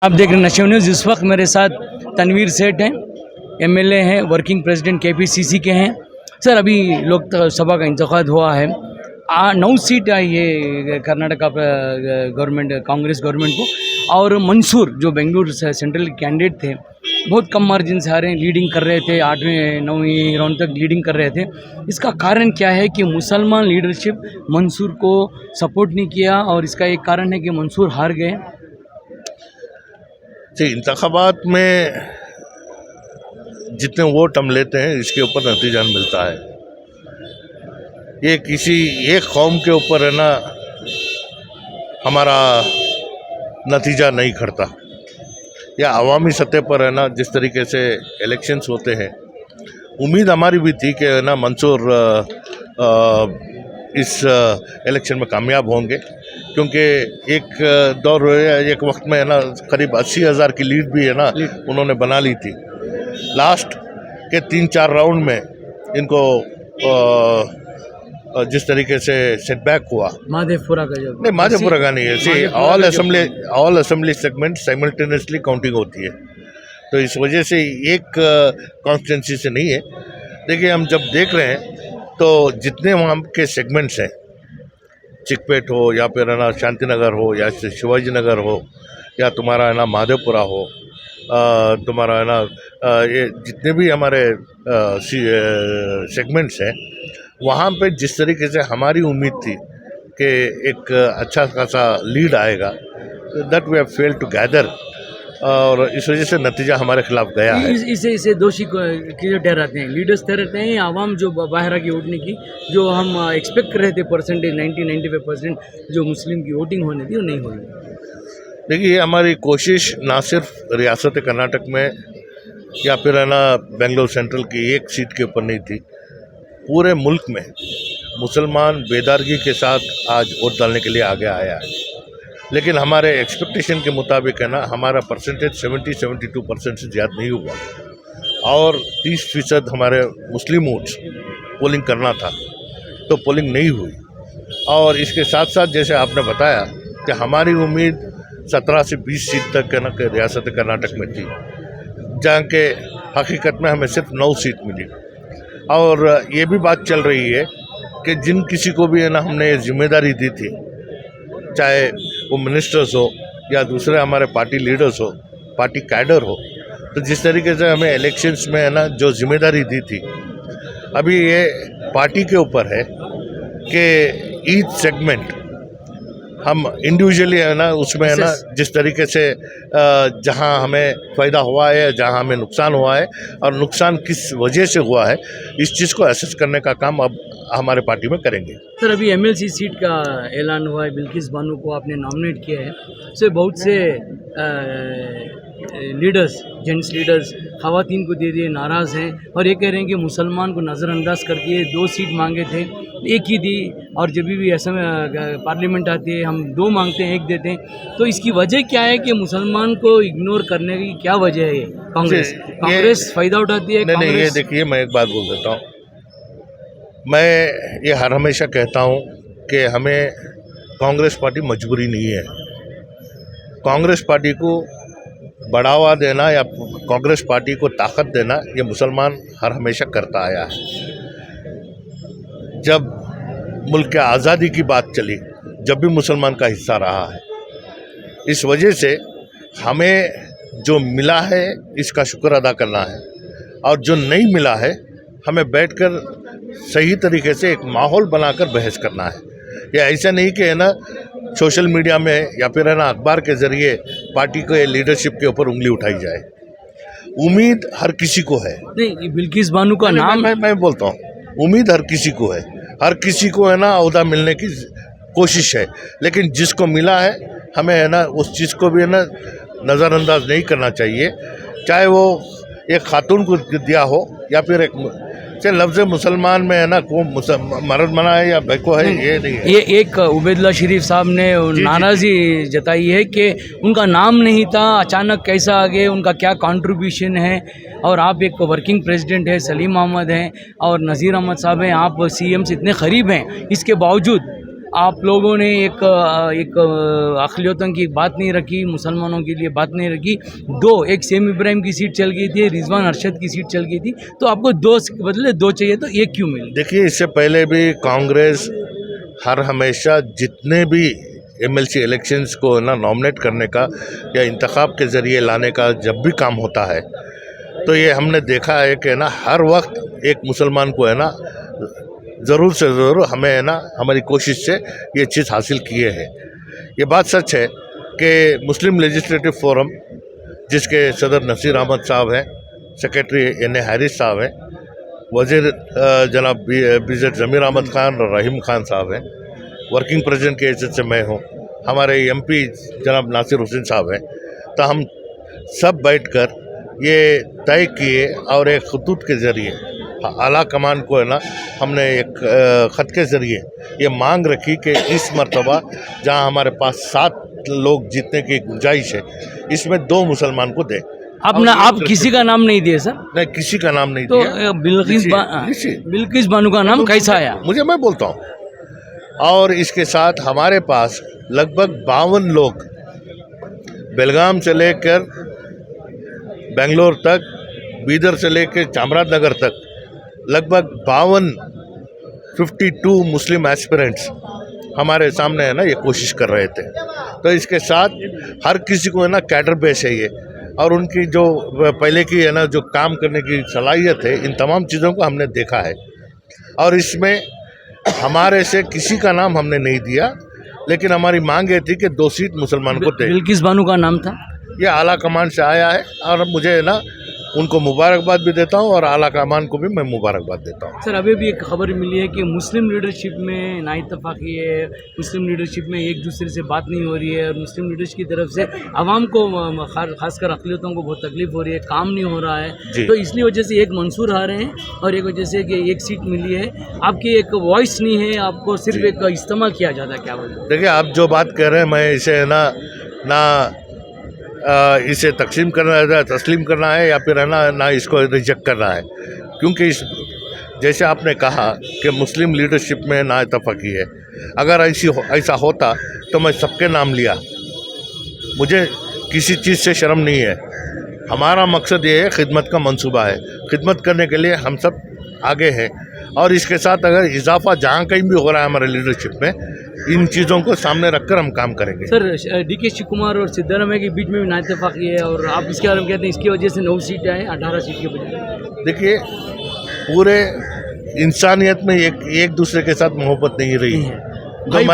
आप देख रहे हैं नशे न्यूज़। इस वक्त मेरे साथ तनवीर सेठ हैं, एमएलए हैं, वर्किंग प्रेसिडेंट केपीसीसी के हैं। सर, अभी लोकसभा का इंतखाब हुआ है, 9 सीट आई है कर्नाटका गवर्नमेंट, कांग्रेस गवर्नमेंट को। और मंसूर जो बेंगलुरु से सेंट्रल कैंडिडेट थे, बहुत कम मार्जिन से आ रहे हैं, लीडिंग कर रहे थे, 8वें 9वीं राउंड तक लीडिंग कर रहे थे। इसका कारण क्या है कि मुसलमान लीडरशिप मंसूर को सपोर्ट नहीं किया, और इसका एक कारण है कि मंसूर हार गए। इंतखाबात में जितने वोट हम लेते हैं इसके ऊपर नतीजा मिलता है। ये किसी एक कौम के ऊपर है ना हमारा नतीजा नहीं खड़ता, या अवामी सतह पर है ना जिस तरीके से इलेक्शंस होते हैं। उम्मीद हमारी भी थी कि है ना मंसूर इस इलेक्शन में कामयाब होंगे, क्योंकि एक दौर एक वक्त में है ना करीब 80,000 की लीड भी है ना उन्होंने बना ली थी। लास्ट के 3-4 राउंड में इनको जिस तरीके से सेटबैक हुआ, माधेपुरा का जो नहीं, माधेपुरा का नहीं है, all assembly segment simultaneously counting होती है, तो इस वजह से एक कॉन्स्टिट्यूंसी से नहीं है। देखिए, हम जब देख रहे हैं तो जितने वहाँ के सेगमेंट्स हैं, चिकपेट हो या फिर है ना शांतिनगर हो या शिवाजी नगर हो या तुम्हारा है ना माधेपुरा हो, तुम्हारा है ना ये जितने भी हमारे सेगमेंट्स हैं, वहाँ पे जिस तरीके से हमारी उम्मीद थी कि एक अच्छा खासा लीड आएगा, that we have failed to gather, और इस वजह से नतीजा हमारे खिलाफ गया है। इसे दोषी किसे ठहराते हैं? लीडर्स ठहराते हैं या आवाम जो बाहर आके वोटने की, जो हम एक्सपेक्ट कर रहे थे परसेंटेज 90-95% जो मुस्लिम की वोटिंग होने थी वो नहीं हुई? देखिए, हमारी कोशिश ना सिर्फ रियासत कर्नाटक में या फिर है ना बेंगलोर सेंट्रल की एक सीट के ऊपर नहीं थी, पूरे मुल्क में मुसलमान बेदारगी के साथ आज वोट डालने के लिए आगे आया है। लेकिन हमारे एक्सपेक्टेशन के मुताबिक है ना हमारा परसेंटेज 70-72% से ज़्यादा नहीं हुआ, और 30% हमारे मुस्लिम वोट्स पोलिंग करना था तो पोलिंग नहीं हुई। और इसके साथ साथ जैसे आपने बताया कि हमारी उम्मीद 17 से 20 सीट तक है ना रियासत कर्नाटक में थी, जहाँ के हकीकत में हमें सिर्फ 9 सीट मिली। और ये भी बात चल रही है कि जिन किसी को भी है ना हमने ये जिम्मेदारी दी थी, चाहे वो मिनिस्टर्स हो या दूसरे हमारे पार्टी लीडर्स हो, पार्टी कैडर हो, तो जिस तरीके से हमें इलेक्शंस में है ना जो जिम्मेदारी दी थी, अभी ये पार्टी के ऊपर है कि ईच सेगमेंट हम इंडिविजुअली है ना उसमें है ना जिस तरीके से जहां हमें फ़ायदा हुआ है, जहां हमें नुकसान हुआ है और नुकसान किस वजह से हुआ है, इस चीज़ को असेस करने का काम अब हमारे पार्टी में करेंगे। सर, अभी एमएलसी सीट का ऐलान हुआ है, बिल्किस बानो को आपने नॉमिनेट किया है। तो बहुत से लीडर्स, जेंट्स लीडर्स ख़वातीन को दे दिए, नाराज़ हैं, और ये कह रहे हैं कि मुसलमान को नज़रअंदाज कर दिए। 2 सीट मांगे थे, एक ही दी, और जब भी ऐसा पार्लियामेंट आती है हम 2 मांगते हैं, 1 देते हैं। तो इसकी वजह क्या है कि मुसलमान को इग्नोर करने की क्या वजह है? कांग्रेस फ़ायदा उठाती है? नहीं, ये देखिए, मैं एक बात बोल देता हूँ। मैं ये हर हमेशा कहता हूँ कि हमें कांग्रेस पार्टी मजबूरी नहीं है। कांग्रेस पार्टी को बढ़ावा देना या कांग्रेस पार्टी को ताकत देना ये मुसलमान हर हमेशा करता आया है। जब मुल्क के आज़ादी की बात चली, जब भी मुसलमान का हिस्सा रहा है। इस वजह से हमें जो मिला है इसका शुक्र अदा करना है, और जो नहीं मिला है हमें बैठकर सही तरीके से एक माहौल बनाकर बहस करना है। या ऐसा नहीं कि है ना सोशल मीडिया में या फिर है ना अखबार के ज़रिए पार्टी के लीडरशिप के ऊपर उंगली उठाई जाए। उम्मीद हर किसी को है। नहीं, बिल्किस बानो का नाम मैं बोलता हूँ, उम्मीद हर किसी को है, हर किसी को है ना ओहदा मिलने की कोशिश है, लेकिन जिसको मिला है हमें है ना उस चीज़ को भी है ना नज़रअंदाज नहीं करना चाहिए, चाहे वो एक खातून को दिया हो या फिर एक लफ्ज़ मुसलमान में है ना को मर्द मना है या बैको है, ये नहीं है। ये एक उबैदुल्ला शरीफ साहब ने नाराज़ी जताई है कि उनका नाम नहीं था, अचानक कैसा आ गए, उनका क्या कंट्रीब्यूशन है। और आप एक वर्किंग प्रेसिडेंट है, सलीम अहमद हैं और नज़ीर अहमद साहब हैं, आप सीएम से इतने करीब हैं, इसके बावजूद आप लोगों ने एक अक़लियतों की बात नहीं रखी, मुसलमानों के लिए बात नहीं रखी। एक सेम इब्राहिम की सीट चल गई थी, रिजवान अरशद की सीट चल गई थी, तो आपको 2 के बदले 2 चाहिए, तो 1 क्यों मिली? देखिए, इससे पहले भी कांग्रेस हमेशा जितने भी एमएलसी इलेक्शंस को ना नॉमिनेट करने का या इंतखाब के ज़रिए लाने का जब भी काम होता है, तो ये हमने देखा है कि ना हर वक्त एक मुसलमान को है ना ज़रूर से ज़रूर हमें है ना हमारी कोशिश से ये चीज़ हासिल किए हैं। ये बात सच है कि मुस्लिम लेजिस्लेटिव फोरम, जिसके सदर नसीर अहमद साहब हैं, सेक्रेटरी एन हैरिस साहब हैं, वज़ीर जनाब बीजेड ज़मीर अहमद खान और रहीम खान साहब हैं, वर्किंग प्रेसिडेंट के इज्जत से मैं हूँ, हमारे एमपी जनाब नासिर हुसैन साहब हैं, तो हम सब बैठकर ये तय किए और एक खतूत के ज़रिए आला कमान को है ना हमने एक ख़त के ज़रिए ये मांग रखी कि इस मर्तबा जहाँ हमारे पास 7 लोग जीतने की गुंजाइश है, इसमें 2 मुसलमान को दें। आप किसी का नाम नहीं दिए सर? नहीं, किसी का नाम नहीं तो दिया। बिल्किस बानो का नाम कैसा आया? मैं बोलता हूँ। और इसके साथ हमारे पास लगभग 52 लोग बेलगाम से लेकर बेंगलोर तक, बीदर से लेकर चामराजनगर तक लगभग 52 मुस्लिम एस्पिरेंट्स हमारे सामने है ना ये कोशिश कर रहे थे। तो इसके साथ हर किसी को है ना कैडर बेस है ये, और उनकी जो पहले की है ना जो काम करने की सलाहियत है, इन तमाम चीज़ों को हमने देखा है। और इसमें हमारे से किसी का नाम हमने नहीं दिया, लेकिन हमारी मांग ये थी कि 2 सीट मुसलमान को दे। बिल्किस बानो का नाम था? ये आला कमान से आया है, और मुझे है ना उनको मुबारकबाद भी देता हूँ और आला कमान को भी मैं मुबारकबाद देता हूँ। सर, अभी भी एक खबर मिली है कि मुस्लिम लीडरशिप में नाइतफाकी है, मुस्लिम लीडरशिप में एक दूसरे से बात नहीं हो रही है, और मुस्लिम लीडरशिप की तरफ से आवाम को, खासकर अक़लियतों को बहुत तकलीफ हो रही है, काम नहीं हो रहा है, तो इसलिए वजह से एक मंसूर आ रहे हैं और एक वजह से कि 1 सीट मिली है। आपकी एक वॉइस नहीं है, आपको सिर्फ एक इस्तेमाल किया जाता है, क्या बोलते? देखिए, आप जो बात कह रहे हैं, मैं इसे ना इसे तस्लीम करना है या फिर है ना इसको रिजेक्ट करना है, क्योंकि जैसे आपने कहा कि मुस्लिम लीडरशिप में नाइतफाकी है, अगर ऐसा होता तो मैं सबके नाम लिया। मुझे किसी चीज़ से शर्म नहीं है। हमारा मकसद ये है, खिदमत का मंसूबा है, खिदमत करने के लिए हम सब आगे हैं। और इसके साथ अगर इजाफा जहाँ कहीं भी हो रहा है हमारे लीडरशिप में, इन चीज़ों को सामने रखकर हम काम करेंगे। सर, DK शिव कुमार और सिद्धारमैया के बीच में भी नाइतफाकी है, और आप इसके बारे में कहते हैं इसकी वजह से 9 सीटें आए 18 सीट के बजाय। देखिए, पूरे इंसानियत में एक दूसरे के साथ मोहब्बत नहीं रही है। भाई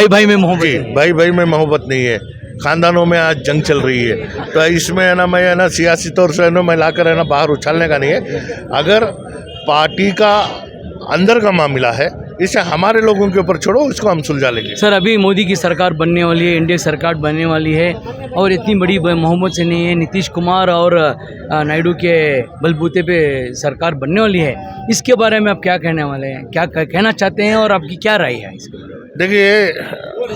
भाई में मोहब्बत, भाई में मोहब्बत नहीं है, खानदानों में आज जंग चल रही है। तो इसमें है ना मैं है ना सियासी तौर से है ना मैं लाकर है ना बाहर उछालने का नहीं है। अगर पार्टी का अंदर का मामला है, इसे हमारे लोगों के ऊपर छोड़ो, इसको हम सुलझा लेंगे। सर, अभी मोदी की सरकार बनने वाली है, इंडिया सरकार बनने वाली है, और इतनी बड़ी मोहम्मद से नहीं है, नीतीश कुमार और नायडू के बलबूते पे सरकार बनने वाली है। इसके बारे में आप क्या कहने वाले हैं, क्या कहना चाहते हैं, और आपकी क्या राय है इसके बारे में? देखिए,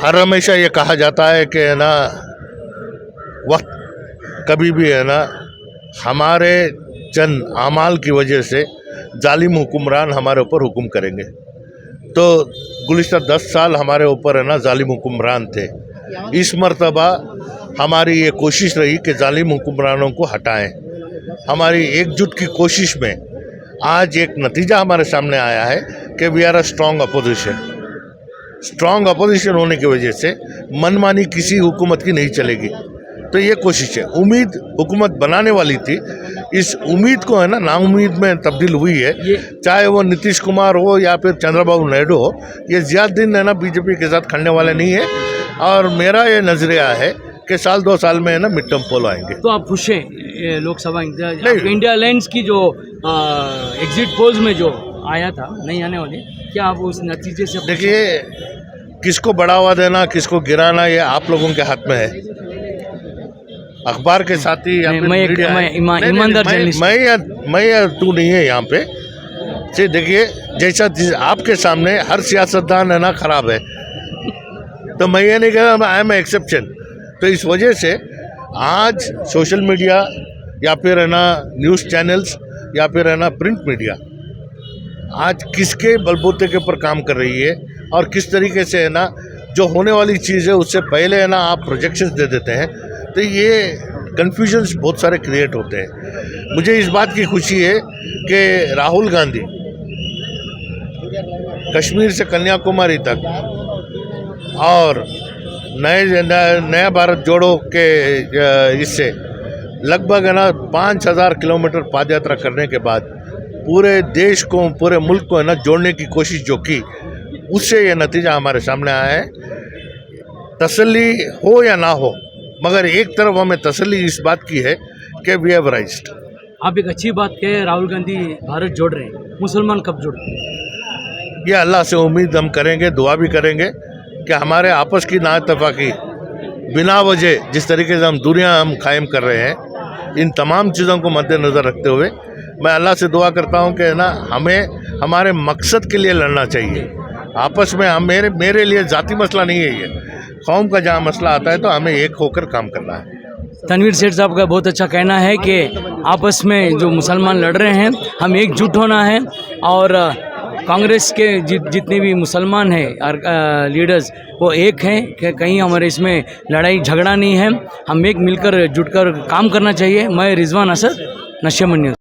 हर हमेशा ये कहा जाता है कि है ना वक्त कभी भी है ना हमारे चंद आमाल की वजह से जालिम हुक्मरान हमारे ऊपर हुक्म करेंगे। तो गुज़िश्ता 10 साल हमारे ऊपर है ना जालिम हुक्मरान थे। इस मर्तबा हमारी ये कोशिश रही कि जालिम हुक्मरानों को हटाएं। हमारी एकजुट की कोशिश में आज एक नतीजा हमारे सामने आया है कि we are a strong opposition. Strong opposition होने की वजह से मनमानी किसी हुकूमत की नहीं चलेगी। तो ये कोशिश है, उम्मीद हुकूमत बनाने वाली थी, इस उम्मीद को है ना नाउम्मीद में तब्दील हुई है। चाहे वो नीतीश कुमार हो या फिर चंद्रबाबू नायडू हो, ये ज़्यादा दिन है ना बीजेपी के साथ खड़ने वाले नहीं है। और मेरा ये नज़रिया है कि 1-2 साल में है ना मिड टर्म पोल आएंगे। तो आप खुश हैं लोकसभा इंडिया अलायंस की जो एग्जिट पोल्स में जो आया था, नहीं आने वाले, क्या आप उस नतीजे से? देखिए, किसको बढ़ावा देना, किसको गिराना, ये आप लोगों के हाथ में है। अखबार के साथी या फिर मीडिया, मैं या तू नहीं है यहाँ पे। से देखिए, जैसा आपके सामने हर सियासतदान है ना खराब है, तो मैं ये नहीं कह रहा आई एम एक्सेप्शन। तो इस वजह से आज सोशल मीडिया या फिर है ना न्यूज़ चैनल्स या फिर है ना प्रिंट मीडिया आज किसके बलबूते के ऊपर काम कर रही है, और किस तरीके से है ना जो होने वाली चीज़ है उससे पहले है ना आप प्रोजेक्शंस दे देते हैं, तो ये कन्फ्यूजन्स बहुत सारे क्रिएट होते हैं। मुझे इस बात की खुशी है कि राहुल गांधी कश्मीर से कन्याकुमारी तक और नया भारत जोड़ो के इससे लगभग है ना 5000 किलोमीटर पद यात्रा करने के बाद पूरे देश को, पूरे मुल्क को है ना जोड़ने की कोशिश जो की, उससे ये नतीजा हमारे सामने आया है। तसल्ली हो या ना हो, मगर एक तरफ हमें तसल्ली इस बात की है कि वी हैव राइज्ड। आप एक अच्छी बात कहे, राहुल गांधी भारत जोड़ रहे हैं, मुसलमान कब जोड़ते हैं? ये अल्लाह से उम्मीद हम करेंगे, दुआ भी करेंगे कि हमारे आपस की नाइतफाकी बिना वजह जिस तरीके से हम दूरियां हम कायम कर रहे हैं, इन तमाम चीज़ों को मद्देनज़र रखते हुए मैं अल्लाह से दुआ करता हूं कि ना हमें हमारे मकसद के लिए लड़ना चाहिए आपस में। हम मेरे लिए ज़ाती मसला नहीं है, ये कौम का जहाँ मसला आता है तो हमें एक होकर काम करना है। तनवीर सेठ साहब का बहुत अच्छा कहना है कि आपस में जो मुसलमान लड़ रहे हैं हम एकजुट होना है, और कांग्रेस के जितने भी मुसलमान हैं और लीडर्स वो एक हैं कि कहीं हमारे इसमें लड़ाई झगड़ा नहीं है, हम एक मिलकर जुटकर काम करना चाहिए। मैं रिजवान असद, नशेमन न्यूज़।